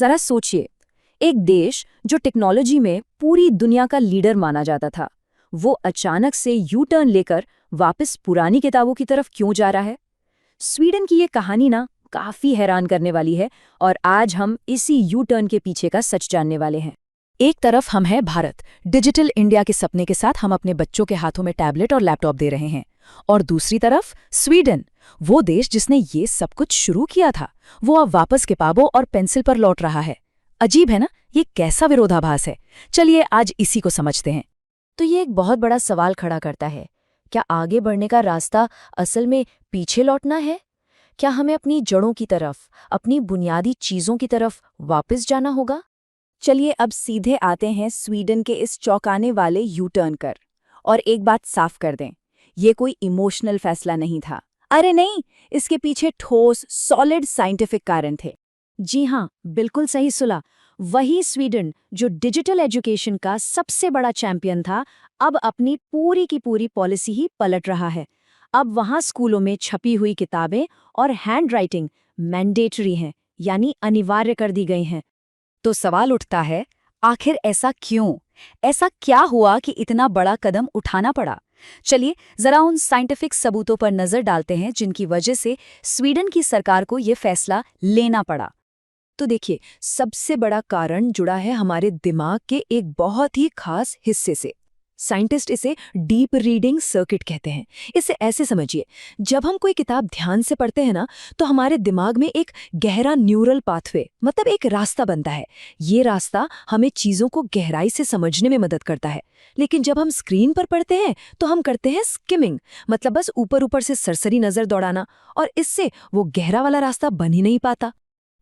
जरा सोचिए, एक देश जो टेक्नोलॉजी में पूरी दुनिया का लीडर माना जाता था, वो अचानक से यू टर्न लेकर वापस पुरानी किताबों की तरफ क्यों जा रहा है? स्वीडन की ये कहानी ना काफी हैरान करने वाली है और आज हम इसी यू टर्न के पीछे का सच जानने वाले हैं। एक तरफ हम हैं भारत, डिजिटल इंडिया के सपने के साथ हम अपने बच्चों के हाथों में टैबलेट और लैपटॉप दे रहे हैं, और दूसरी तरफ स्वीडन, वो देश जिसने ये सब कुछ शुरू किया था, वो अब वापस किताबों और पेंसिल पर लौट रहा है। अजीब है ना, ये कैसा विरोधाभास है? चलिए आज इसी को समझते हैं। तो ये एक बहुत बड़ा सवाल खड़ा करता है, क्या आगे बढ़ने का रास्ता असल में पीछे लौटना है? क्या हमें अपनी जड़ों की तरफ, अपनी बुनियादी चीजों की तरफ वापस जाना होगा? चलिए अब सीधे आते हैं स्वीडन के इस चौंकाने वाले यू टर्न कर। और एक बात साफ कर दें, ये कोई इमोशनल फैसला नहीं था। अरे नहीं, इसके पीछे ठोस सॉलिड साइंटिफिक कारण थे। जी हाँ, बिल्कुल सही सुना। वही स्वीडन जो डिजिटल एजुकेशन का सबसे बड़ा चैंपियन था, अब अपनी पूरी की पूरी पॉलिसी ही पलट रहा है। अब वहाँ स्कूलों में छपी हुई किताबें और हैंड राइटिंग मैंडेटरी हैं, यानी अनिवार्य कर दी गई हैं। तो सवाल उठता है, आखिर ऐसा क्यों? ऐसा क्या हुआ कि इतना बड़ा कदम उठाना पड़ा? चलिए जरा उन साइंटिफिक सबूतों पर नजर डालते हैं जिनकी वजह से स्वीडन की सरकार को ये फैसला लेना पड़ा। तो देखिए, सबसे बड़ा कारण जुड़ा है हमारे दिमाग के एक बहुत ही खास हिस्से से। साइंटिस्ट इसे डीप रीडिंग सर्किट कहते हैं। इसे ऐसे समझिए, जब हम कोई किताब ध्यान से पढ़ते हैं ना, तो हमारे दिमाग में एक गहरा न्यूरल पाथवे, मतलब एक रास्ता बनता है। ये रास्ता हमें चीजों को गहराई से समझने में मदद करता है। लेकिन जब हम स्क्रीन पर पढ़ते हैं तो हम करते हैं स्किमिंग, मतलब बस ऊपर ऊपर से सरसरी नजर दौड़ाना, और इससे वो गहरा वाला रास्ता बन ही नहीं पाता।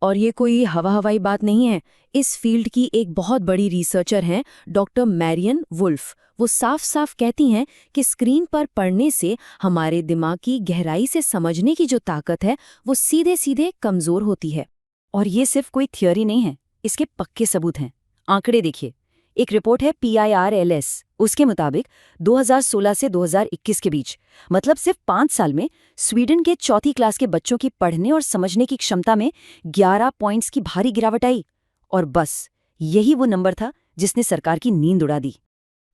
और ये कोई हवाई बात नहीं है। इस फील्ड की एक बहुत बड़ी रिसर्चर हैं डॉक्टर मैरियन वुल्फ। वो साफ साफ कहती हैं कि स्क्रीन पर पढ़ने से हमारे दिमाग की गहराई से समझने की जो ताकत है, वो सीधे सीधे कमजोर होती है। और ये सिर्फ कोई थियोरी नहीं है, इसके पक्के सबूत हैं। आंकड़े देखिए, एक रिपोर्ट है PIRLS, उसके मुताबिक 2016 से 2021 के बीच, मतलब सिर्फ 5 साल में, स्वीडन के चौथी क्लास के बच्चों की पढ़ने और समझने की क्षमता में 11 पॉइंट्स की भारी गिरावट आई। और बस यही वो नंबर था जिसने सरकार की नींद उड़ा दी।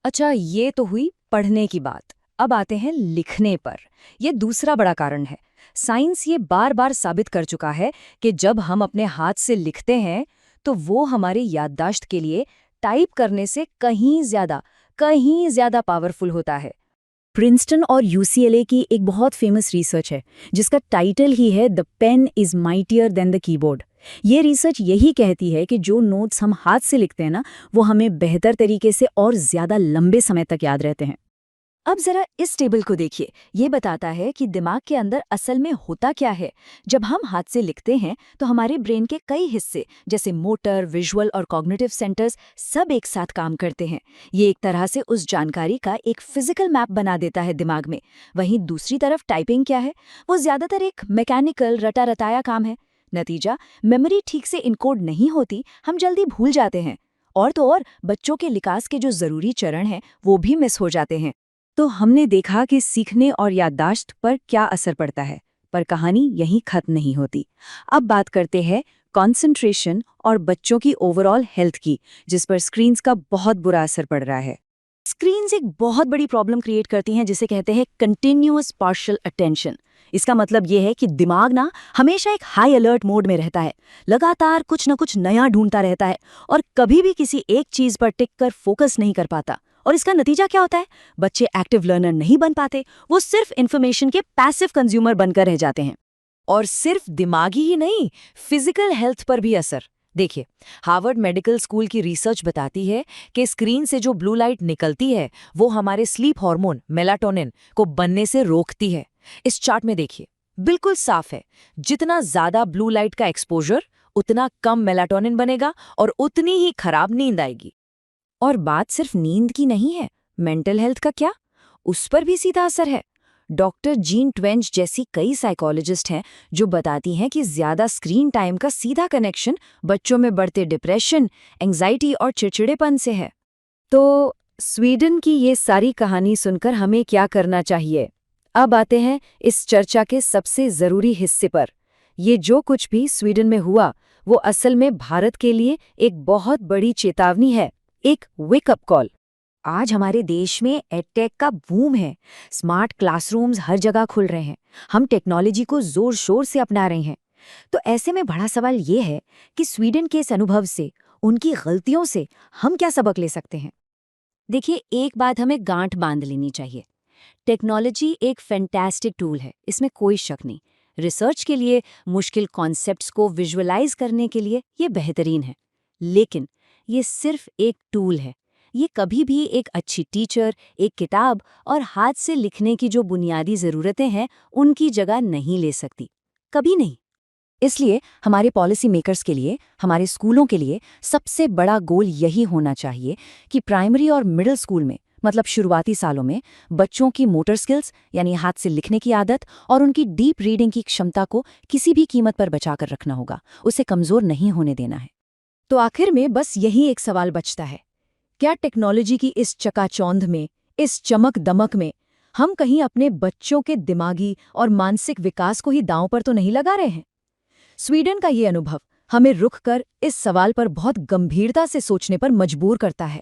अच्छा, ये तो हुई पढ़ने की बात। अब आते हैं लिखने पर। यह दूसरा बड़ा कारण है। साइंस ये बार बार साबित कर चुका है कि जब हम अपने हाथ से लिखते हैं तो वो हमारी याददाश्त के लिए टाइप करने से कहीं ज्यादा पावरफुल होता है। प्रिंसटन और UCLA की एक बहुत फेमस रिसर्च है जिसका टाइटल ही है the pen is mightier than the keyboard. ये रिसर्च यही कहती है कि जो नोट्स हम हाथ से लिखते हैं ना, वो हमें बेहतर तरीके से और ज्यादा लंबे समय तक याद रहते हैं। अब जरा इस टेबल को देखिए, ये बताता है कि दिमाग के अंदर असल में होता क्या है। जब हम हाथ से लिखते हैं तो हमारे ब्रेन के कई हिस्से, जैसे मोटर, विजुअल और कॉग्निटिव सेंटर्स, सब एक साथ काम करते हैं। ये एक तरह से उस जानकारी का एक फिजिकल मैप बना देता है दिमाग में। वहीं दूसरी तरफ टाइपिंग क्या है, वो ज्यादातर एक मैकेनिकल रटा रटाया काम है। नतीजा, मेमोरी ठीक से इनकोड नहीं होती, हम जल्दी भूल जाते हैं। और तो और बच्चों के विकास के जो जरूरी चरण हैं वो भी मिस हो जाते हैं। तो हमने देखा कि सीखने और याददाश्त पर क्या असर पड़ता है, पर कहानी यहीं खत्म नहीं होती। अब बात करते हैं कंसंट्रेशन और बच्चों की ओवरऑल हेल्थ की, जिस पर स्क्रीन्स का बहुत बुरा असर पड़ रहा है। स्क्रीन्स एक बहुत बड़ी प्रॉब्लम क्रिएट करती हैं जिसे कहते हैं कंटिन्यूअस पार्शियल अटेंशन। इसका मतलब ये है कि दिमाग ना हमेशा एक हाई अलर्ट मोड में रहता है, लगातार कुछ न कुछ नया ढूंढता रहता है और कभी भी किसी एक चीज पर टिक कर फोकस नहीं कर पाता। और इसका नतीजा क्या होता है? बच्चे एक्टिव लर्नर नहीं बन पाते, वो सिर्फ इन्फॉर्मेशन के पैसिव कंज्यूमर बनकर रह जाते हैं। और सिर्फ दिमागी ही नहीं, फिजिकल हेल्थ पर भी असर। देखिए, हार्वर्ड मेडिकल स्कूल की रिसर्च बताती है कि स्क्रीन से जो ब्लू लाइट निकलती है वो हमारे स्लीप हार्मोन मेलाटोनिन को बनने से रोकती है। इस चार्ट में देखिए, बिल्कुल साफ है, जितना ज्यादा ब्लू लाइट का एक्सपोजर, उतना कम मेलाटोनिन बनेगा और उतनी ही खराब नींद आएगी। और बात सिर्फ नींद की नहीं है, मेंटल हेल्थ का क्या? उस पर भी सीधा असर है। डॉक्टर जीन ट्वेंच जैसी कई साइकोलॉजिस्ट हैं जो बताती हैं कि ज्यादा स्क्रीन टाइम का सीधा कनेक्शन बच्चों में बढ़ते डिप्रेशन, एंजाइटी और चिड़चिड़ेपन से है। तो स्वीडन की ये सारी कहानी सुनकर हमें क्या करना चाहिए? अब आते हैं इस चर्चा के सबसे जरूरी हिस्से पर। ये जो कुछ भी स्वीडन में हुआ वो असल में भारत के लिए एक बहुत बड़ी चेतावनी है, एक वेकअप कॉल। आज हमारे देश में एडटेक का बूम है। स्मार्ट क्लासरूम्स हर जगह खुल रहे हैं। हम टेक्नोलॉजी को जोर शोर से अपना रहे हैं। तो ऐसे में बड़ा सवाल ये है कि स्वीडन के इस अनुभव से, उनकी गलतियों से हम क्या सबक ले सकते हैं? देखिए, एक बात हमें गांठ बांध लेनी चाहिए। टेक्नोलॉजी एक फैंटास्टिक टूल है, इसमें कोई शक नहीं। रिसर्च के लिए, मुश्किल कॉन्सेप्ट्स को विजुअलाइज करने के लिए ये बेहतरीन है। लेकिन ये सिर्फ एक टूल है। ये कभी भी एक अच्छी टीचर, एक किताब और हाथ से लिखने की जो बुनियादी ज़रूरतें हैं, उनकी जगह नहीं ले सकती। कभी नहीं। इसलिए हमारे पॉलिसी मेकर्स के लिए, हमारे स्कूलों के लिए सबसे बड़ा गोल यही होना चाहिए कि प्राइमरी और मिडिल स्कूल में, मतलब शुरुआती सालों में, बच्चों की मोटर स्किल्स यानी हाथ से लिखने की आदत और उनकी डीप रीडिंग की क्षमता को किसी भी कीमत पर बचाकर रखना होगा, उसे कमज़ोर नहीं होने देना है। तो आखिर में बस यही एक सवाल बचता है, क्या टेक्नोलॉजी की इस चकाचौंध में, इस चमक दमक में, हम कहीं अपने बच्चों के दिमागी और मानसिक विकास को ही दांव पर तो नहीं लगा रहे हैं? स्वीडन का ये अनुभव हमें रुक कर इस सवाल पर बहुत गंभीरता से सोचने पर मजबूर करता है।